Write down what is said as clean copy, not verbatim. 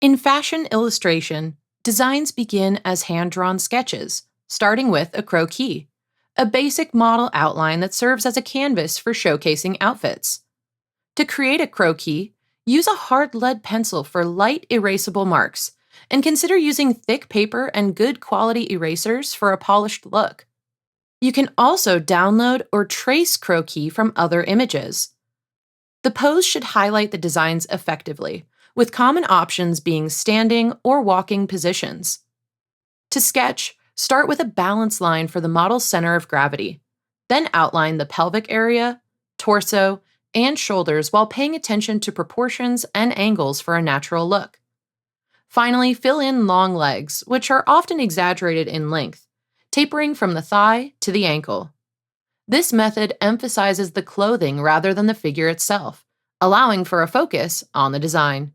In fashion illustration, designs begin as hand-drawn sketches, starting with a croquis, a basic model outline that serves as a canvas for showcasing outfits. To create a croquis, use a hard lead pencil for light erasable marks, and consider using thick paper and good quality erasers for a polished look. You can also download or trace croquis from other images. The pose should highlight the designs effectively, with common options being standing or walking positions. To sketch, start with a balance line for the model's center of gravity, then outline the pelvic area, torso, and shoulders while paying attention to proportions and angles for a natural look. Finally, fill in long legs, which are often exaggerated in length, tapering from the thigh to the ankle. This method emphasizes the clothing rather than the figure itself, allowing for a focus on the design.